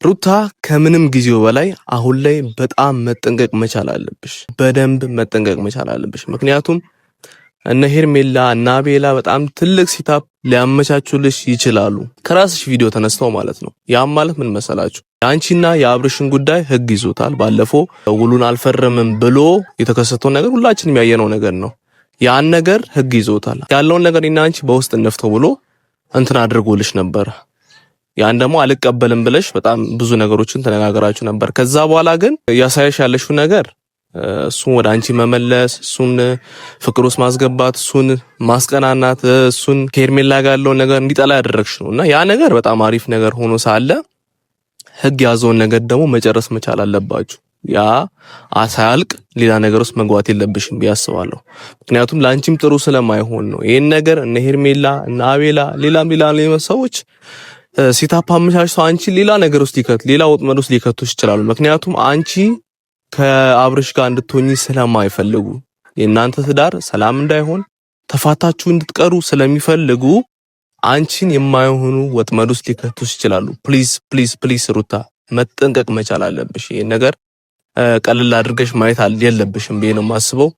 ሩታ ከምንም ጊዜው በላይ አሁን ላይ በጣም መጠንቀቅ መቻል አለብሽ። በደንብ መጠንቀቅ መቻል አለብሽ። ምክንያቱም እነ ሄርሜላ እና አቤላ በጣም ትልቅ ሲታፕ ሊያመቻቹልሽ ይችላሉ። ከራስሽ ቪዲዮ ተነስተው ማለት ነው። ያም ማለት ምን መሰላችሁ? የአንቺና የአብርሽን ጉዳይ ህግ ይዞታል። ባለፈው ውሉን አልፈረምም ብሎ የተከሰተው ነገር ሁላችንም ያየነው ነገር ነው። ያን ነገር ህግ ይዞታል። ያለውን ነገር እና አንቺ በውስጥ እንፍተው ብሎ እንትን አድርጎልሽ ነበር። ያን ደግሞ አልቀበልም ብለሽ በጣም ብዙ ነገሮችን ተነጋገራችሁ ነበር። ከዛ በኋላ ግን ያሳየሽ ያለሽው ነገር እሱን ወደ አንቺ መመለስ፣ እሱን ፍቅር ውስጥ ማስገባት፣ እሱን ማስቀናናት፣ እሱን ከሄርሜላ ጋር ያለውን ነገር እንዲጠላ ያደረግሽ ነውና ያ ነገር በጣም አሪፍ ነገር ሆኖ ሳለ ህግ ያዘውን ነገር ደግሞ መጨረስ መቻል አለባችሁ። ያ ሳያልቅ ሌላ ነገር ውስጥ መግባት የለብሽም ብያስባለሁ። ምክንያቱም ላንቺም ጥሩ ስለማይሆን ነው። ይሄን ነገር እነ ሄርሜላ እና አቤላ ሌላ ሰዎች ሲታፕ አመቻችተው አንቺ ሌላ ነገር ውስጥ ሌላ ወጥመድ ውስጥ ሊከቱሽ ይችላሉ። ምክንያቱም አንቺ ከአብርሽ ጋር እንድትሆኚ ስለማይፈልጉ የእናንተ ትዳር ሰላም እንዳይሆን ተፋታችሁ እንድትቀሩ ስለሚፈልጉ አንቺን የማይሆኑ ወጥመድ ውስጥ ሊከቱሽ ይችላሉ። ፕሊዝ ሩታ መጠንቀቅ መቻል አለብሽ። ይሄን ነገር ቀልል አድርገሽ ማየት የለብሽም ብዬ ነው የማስበው።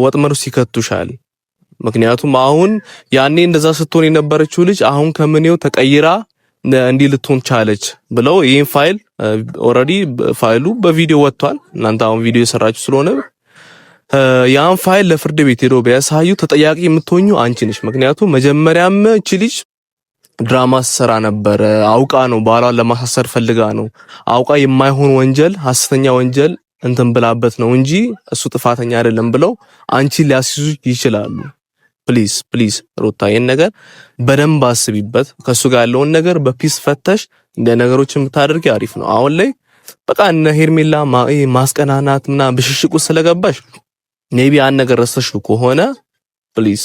ወጥመድ ውስጥ ይከቱሻል። ምክንያቱም አሁን ያኔ እንደዛ ስትሆን የነበረችው ልጅ አሁን ከምኔው ተቀይራ እንዲህ ልትሆን ቻለች ብለው ይሄን ፋይል ኦሬዲ ፋይሉ በቪዲዮ ወጥቷል። እናንተ አሁን ቪዲዮ የሰራችሁ ስለሆነ ያን ፋይል ለፍርድ ቤት ሄዶ ቢያሳዩ ተጠያቂ የምትሆኙ አንቺ ነሽ። ምክንያቱም መጀመሪያም እቺ ልጅ ድራማ ሰራ ነበር። አውቃ ነው ባሏን ለማሳሰር ፈልጋ ነው። አውቃ የማይሆን ወንጀል ሐሰተኛ ወንጀል እንትን ብላበት ነው እንጂ እሱ ጥፋተኛ አይደለም ብለው አንቺ ሊያስይዙ ይችላሉ። ፕሊዝ ሩታ ይሄን ነገር በደንብ አስቢበት። ከሱ ጋር ያለውን ነገር በፒስ ፈተሽ እንደ ነገሮችን ብታደርጊ አሪፍ ነው። አሁን ላይ በቃ እነ ሄርሜላ ማስቀናናትና ብሽሽቁ ስለገባሽ ሜቢ ያን ነገር ረስተሽው ከሆነ ፕሊዝ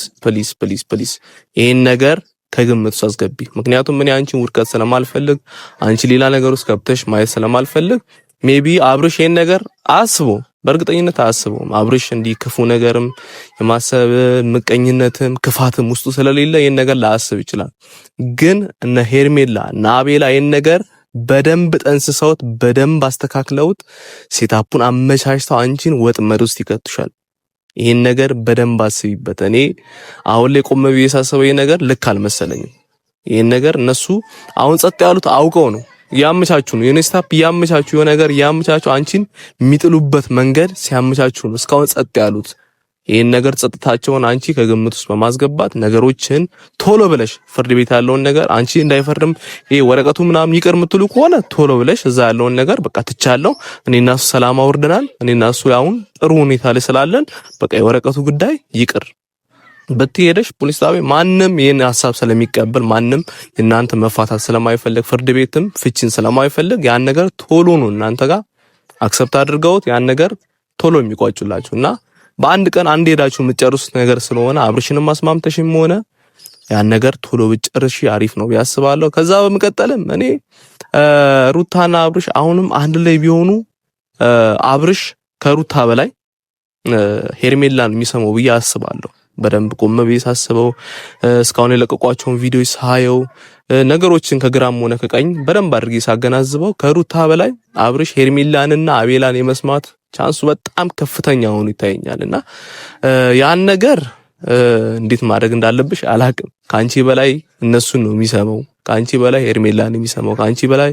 ይሄን ነገር ከግምት ውስጥ አስገቢ። ምክንያቱም ምን አንቺን ውድቀት ስለማልፈልግ አንቺ ሌላ ነገር ውስጥ ገብተሽ ማየት ስለማልፈልግ ሜቢ አብርሽ ይሄን ነገር አስቦ በእርግጠኝነት አስቦም አብርሽ እንዲህ ክፉ ነገርም የማሰብ ምቀኝነትም ክፋትም ውስጡ ስለሌለ ይሄን ነገር ላያስብ ይችላል። ግን እነ ሄርሜላ እና አቤላ ይሄን ነገር በደንብ ጠንስሰውት በደንብ አስተካክለውት ሴታፑን አመቻችተው አንቺን ወጥመድ ውስጥ ይከቱሻል። ይሄን ነገር በደንብ አስቢበት። እኔ አሁን ላይ ቆመ ብዬ ሳስበው ይሄ ነገር ልክ አልመሰለኝም። ይሄን ነገር እነሱ አሁን ጸጥ ያሉት አውቀው ነው ያመቻቹ ነው። የኔስታፕ ያመቻቹ የሆነ ነገር ያመቻቹ አንቺን የሚጥሉበት መንገድ ሲያመቻቹ ነው እስካሁን ጸጥ ያሉት። ይሄን ነገር ጸጥታቸውን አንቺ ከግምት ውስጥ በማስገባት ነገሮችን ቶሎ ብለሽ ፍርድ ቤት ያለውን ነገር አንቺ እንዳይፈርድም ይሄ ወረቀቱ ምናምን ይቅር የምትሉ ከሆነ ቶሎ ብለሽ እዛ ያለውን ነገር በቃ ትቻለው። እኔና እሱ ሰላም አውርደናል። እኔና እሱ አሁን ጥሩ ሁኔታ ላይ ስላለን በቃ የወረቀቱ ጉዳይ ይቅር በትሄደሽ ፖሊስ ጣቢያ ማንም ይሄን ሐሳብ ስለሚቀበል ማንም እናንተ መፋታት ስለማይፈልግ ፍርድ ቤትም ፍቺን ስለማይፈልግ ያን ነገር ቶሎ ነው እናንተ ጋር አክሰፕት አድርገውት ያን ነገር ቶሎ የሚቋጩላችሁና በአንድ ቀን አንድ ሄዳችሁ የምትጨርሱት ነገር ስለሆነ አብርሽንም ማስማምተሽም ሆነ ያን ነገር ቶሎ ብጨርሺ አሪፍ ነው ያስባለሁ። ከዛ በመቀጠልም እኔ ሩታና አብርሽ አሁንም አንድ ላይ ቢሆኑ አብርሽ ከሩታ በላይ ሄርሜላን የሚሰማው ብዬ አስባለሁ። በደንብ ቆመ ብዬ ሳስበው እስካሁን የለቀቋቸውን ቪዲዮዎች ሳየው ነገሮችን ከግራም ሆነ ከቀኝ በደንብ አድርጌ ሳገናዝበው ከሩታ በላይ አብርሽ ሄርሜላንና አቤላን የመስማት ቻንሱ በጣም ከፍተኛ ሆኖ ይታየኛልና ያን ነገር እንዴት ማድረግ እንዳለብሽ አላቅም። ካንቺ በላይ እነሱን ነው የሚሰማው፣ ካንቺ በላይ ሄርሜላን የሚሰማው፣ ካንቺ በላይ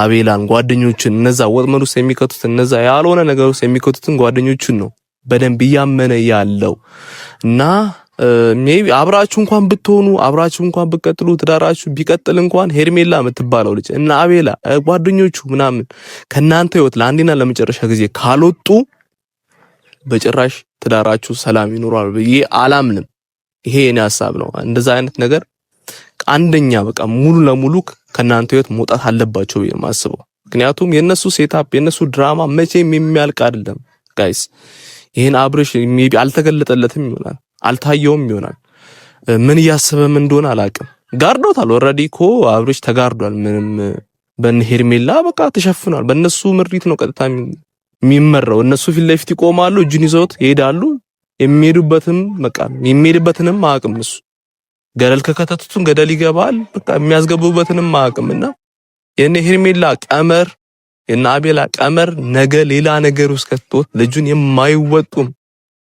አቤላን ጓደኞቹን እነዛ ወጥመድ ውስጥ የሚከቱት እነዛ ያልሆነ ነገር ውስጥ የሚከቱትን ጓደኞቹን ነው በደንብ እያመነ ያለው እና ሜቢ አብራችሁ እንኳን ብትሆኑ አብራችሁ እንኳን ብትቀጥሉ ትዳራችሁ ቢቀጥል እንኳን ሄርሜላ የምትባለው ልጅ እና አቤላ ጓደኞቹ ምናምን ከናንተ ህይወት ለአንዴና ለመጨረሻ ጊዜ ካልወጡ በጭራሽ ትዳራችሁ ሰላም ይኖራል ብዬ አላምንም። ይሄ የኔ ሐሳብ ነው። እንደዛ አይነት ነገር አንደኛ በቃ ሙሉ ለሙሉ ከናንተ ህይወት መውጣት አለባቸው ብዬ ማስበው። ምክንያቱም የነሱ ሴታፕ የነሱ ድራማ መቼም የሚያልቅ አይደለም ጋይስ። ይሄን አብርሽ ሜቢ አልተገለጠለትም ይሆናል አልታየውም ይሆናል ምን እያሰበም እንደሆነ አላቅም። ጋርዶታል ኦሬዲ እኮ አብርሽ ተጋርዷል። ምንም በሄርሜላ በቃ ተሸፍኗል። በእነሱ ምሪት ነው ቀጥታ የሚመራው። እነሱ ፊት ለፊት ይቆማሉ፣ እጁን ይዘውት ይሄዳሉ። የሚሄድበትንም አቅም እሱ ገደል ከከተቱትም ገደል ይገባል። በቃ የሚያስገቡበትንም አቅምና የነ ሄርሜላ ቀመር የነ አቤላ ቀመር ነገ ሌላ ነገር ውስጥ ከቶት ልጁን የማይወጡም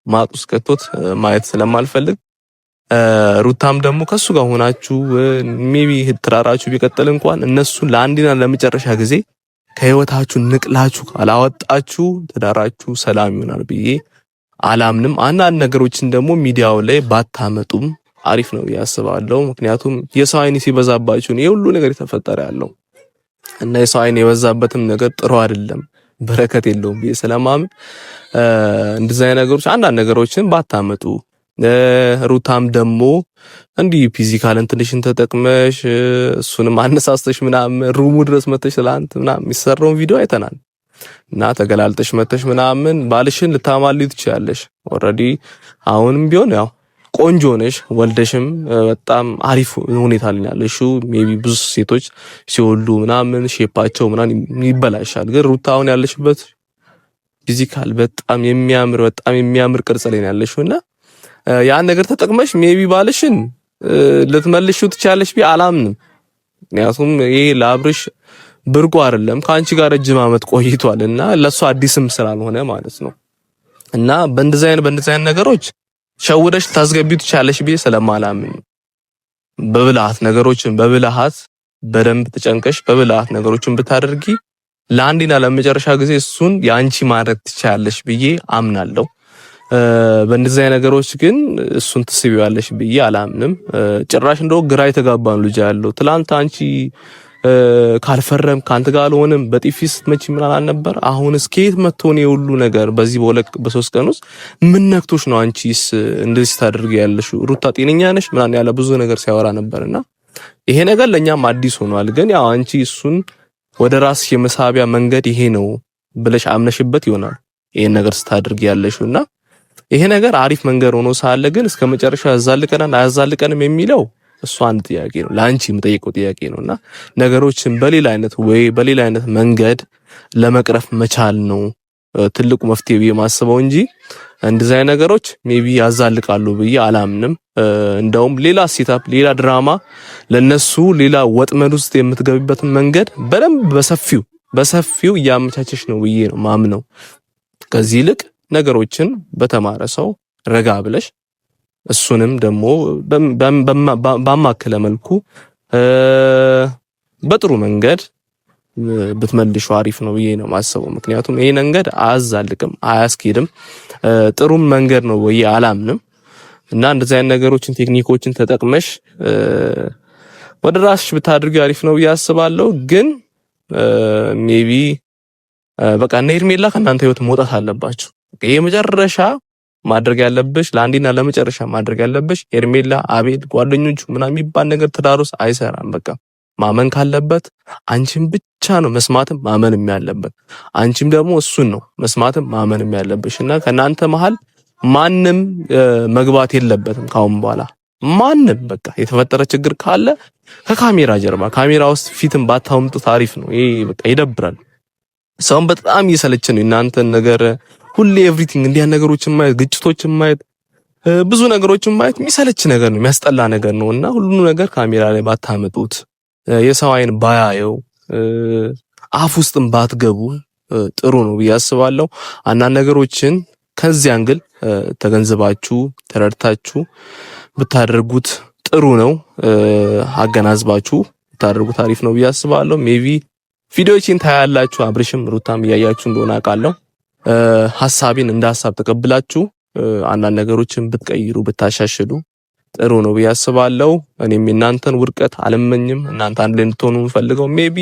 ማጥ ውስጥ ከቶት ማየት ስለማልፈልግ ሩታም ደግሞ ከሱ ጋር ሆናችሁ ሜቢ ትራራችሁ ቢቀጥል እንኳን እነሱን ለአንድና ለመጨረሻ ጊዜ ከህይወታችሁ ንቅላችሁ ካላወጣችሁ ትዳራችሁ ሰላም ይሆናል ብዬ አላምንም። አንዳንድ ነገሮችን ደግሞ ሚዲያው ላይ ባታመጡም አሪፍ ነው ያስባለሁ። ምክንያቱም የሰው አይን ሲበዛባችሁ ነው የሁሉ ነገር የተፈጠረ ያለው እና የሰው አይን የበዛበትም ነገር ጥሩ አይደለም፣ በረከት የለውም ብዬ ስለማምን እንደዚህ አይነት ነገሮች አንዳንድ ነገሮችን ባታመጡ። ሩታም ደግሞ እንዲህ ፊዚካልን ትንሽን ተጠቅመሽ እሱንም አነሳስተሽ ምናምን ሩሙ ድረስ መተሽ ትላንት ምናምን የሚሰራውን ቪዲዮ አይተናል እና ተገላልጠሽ መተሽ ምናምን ባልሽን ልታማልይ ትችያለሽ። ኦልሬዲ አሁንም ቢሆን ያው ቆንጆ ነሽ፣ ወልደሽም በጣም አሪፍ ሁኔታ ላይ ያለሽው። ሜቢ ብዙ ሴቶች ሲወልዱ ምናምን ሼፓቸው ምናምን ይበላሻል፣ ግን ሩታ አሁን ያለሽበት ፊዚካል በጣም የሚያምር ቅርጽ ላይ ያለሽውና ያን ነገር ተጠቅመሽ ሜቢ ባልሽን ልትመልሺው ትችያለሽ ቢ አላምንም። ምክንያቱም ይሄ ለአብርሽ ብርቁ አይደለም፣ ካንቺ ጋር ረጅም ዓመት ቆይቷልና ለሱ አዲስም ስላልሆነ ማለት ነው። እና በእንደዚህ አይነት ነገሮች ሸውደሽ ታስገቢው ትችያለሽ ቢ ስለማላምን በብልሃት ነገሮችን በብልሃት በደንብ ተጨንቀሽ በብልሃት ነገሮችን ብታደርጊ ለአንዴና ለመጨረሻ ጊዜ እሱን ያንቺ ማድረግ ትችያለሽ ብዬ አምናለሁ። በእንደዚህ አይነት ነገሮች ግን እሱን ትስቢዋለሽ ብዬ አላምንም። ጭራሽ እንደው ግራ የተጋባን ልጅ ያለው ትላንት አንቺ ካልፈረም ካንተ ጋር አልሆንም በጥፊስ መቼ ምን አልነበር? አሁን እስከየት መጥቶ ነው የሁሉ ነገር? በዚህ በሶስት ቀን ውስጥ ምን ነክቶሽ ነው አንቺስ እንደዚህ ታደርጊ ያለሽ? ሩታ ጤነኛ ነሽ ምናምን ያለ ብዙ ነገር ሲያወራ ነበርና ይሄ ነገር ለኛም አዲስ ሆኗል። ግን ያው አንቺ እሱን ወደ ራስሽ የመሳቢያ መንገድ ይሄ ነው ብለሽ አምነሽበት ይሆናል ይሄን ነገር ስታደርጊ ያለሽውና ይሄ ነገር አሪፍ መንገድ ሆኖ ሳለ ግን እስከመጨረሻው ያዛልቀናል አያዛልቀንም የሚለው እሱ አንድ ጥያቄ ነው፣ ላንቺ የምጠይቀው ጥያቄ ነውና ነገሮችን በሌላ አይነት መንገድ ለመቅረፍ መቻል ነው ትልቁ መፍትሄ ብዬ ማስበው እንጂ እንደዚህ አይነት ነገሮች ሜቢ ያዛልቃሉ ብዬ አላምንም። እንደውም ሌላ ሴታፕ ሌላ ድራማ ለነሱ ሌላ ወጥመድ ውስጥ የምትገቢበትን መንገድ በደንብ በሰፊው እያመቻቸሽ ነው ብዬ ነው ማምነው። ከዚህ ይልቅ ነገሮችን በተማረ ሰው ረጋ ብለሽ እሱንም ደግሞ ባማከለ መልኩ በጥሩ መንገድ ብትመልሹ አሪፍ ነው ብዬ ነው ማሰበው። ምክንያቱም ይሄ መንገድ አያዛልቅም አያስኬድም፣ ጥሩም መንገድ ነው ብዬ አላምንም። እና እንደዚህ አይነት ነገሮችን ቴክኒኮችን ተጠቅመሽ ወደ ራስሽ ብታድርጊ አሪፍ ነው ብዬ አስባለሁ። ግን ሜቢ በቃ እነ ሄርሜላ ከእናንተ ህይወት መውጣት አለባችሁ። ይሄ መጨረሻ ማድረግ ያለብሽ ለአንዴና ለመጨረሻ ማድረግ ያለብሽ ሄርሜላ፣ አቤል፣ ጓደኞቹ ምናምን የሚባል ነገር ትዳሩስ አይሰራም። በቃ ማመን ካለበት አንቺም ብቻ ነው መስማትም ማመንም ያለበት፣ አንቺም ደግሞ እሱን ነው መስማትም ማመንም ያለብሽ። እና ከናንተ መሃል ማንም መግባት የለበትም ካሁን በኋላ ማንም። በቃ የተፈጠረ ችግር ካለ ከካሜራ ጀርባ ካሜራ ውስጥ ፊትም ባታውምጡ ታሪፍ ነው። ይሄ በቃ ይደብራል። ሰውን በጣም እየሰለቸ ነው እናንተን ነገር ሁሌ ኤቭሪቲንግ እንዲያ ነገሮችን ማየት፣ ግጭቶችን ማየት፣ ብዙ ነገሮችን ማየት የሚሰለች ነገር ነው፣ የሚያስጠላ ነገር ነውና ሁሉ ነገር ካሜራ ላይ ባታመጡት፣ የሰው አይን ባያየው፣ አፍ ውስጥም ባትገቡ ጥሩ ነው ብዬ አስባለሁ። አንዳንድ ነገሮችን ከዚህ አንግል ተገንዝባችሁ ተረድታችሁ ብታደርጉት ጥሩ ነው። አገናዝባችሁ ብታደርጉት አሪፍ ነው ብዬ አስባለሁ። ሜቢ ቪዲዮዎችን ታያላችሁ፣ አብርሽም ሩታም እያያችሁ እንደሆነ አውቃለሁ። ሐሳቤን እንደ ሐሳብ ተቀብላችሁ አንዳንድ ነገሮችን ብትቀይሩ ብታሻሽሉ ጥሩ ነው ብዬ አስባለሁ። እኔም እናንተን ውድቀት አልመኝም። እናንተ አንድ ላይ እንድትሆኑ የምፈልገው ሜቢ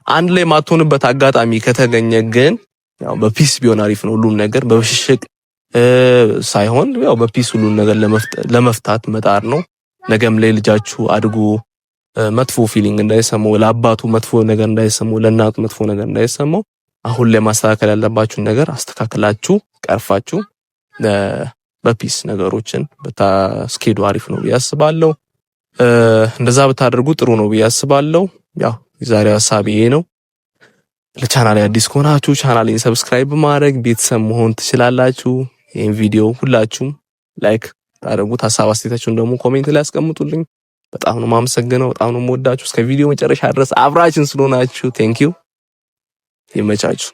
አንድ ላይ ማትሆንበት አጋጣሚ ከተገኘ ግን ያው በፒስ ቢሆን አሪፍ ነው። ሁሉም ነገር በብሽሽቅ ሳይሆን ያው በፒስ ሁሉም ነገር ለመፍታት መጣር ነው። ነገም ላይ ልጃችሁ አድጎ መጥፎ ፊሊንግ እንዳይሰማው፣ ለአባቱ መጥፎ ነገር እንዳይሰማው፣ ለእናቱ መጥፎ ነገር እንዳይሰማው አሁን ላይ ማስተካከል ያለባችሁን ነገር አስተካክላችሁ ቀርፋችሁ በፒስ ነገሮችን በታስኬዱ አሪፍ ነው ብዬ አስባለሁ። እንደዛ ብታደርጉ ጥሩ ነው ብዬ አስባለሁ። ያው የዛሬው ሐሳብ ይሄ ነው። ለቻናሌ አዲስ ከሆናችሁ ቻናሌን ሰብስክራይብ ማድረግ ቤተሰብ መሆን ትችላላችሁ። ይሄን ቪዲዮ ሁላችሁም ላይክ ታደርጉት፣ ሐሳብ አስተያየታችሁን ደግሞ ኮሜንት ላይ አስቀምጡልኝ። በጣም ነው ማመሰግነው። በጣም ነው የምወዳችሁ። እስከ ቪዲዮ መጨረሻ ድረስ አብራችን ስለሆናችሁ ቴንክ ዩ። ይመቻችሁ።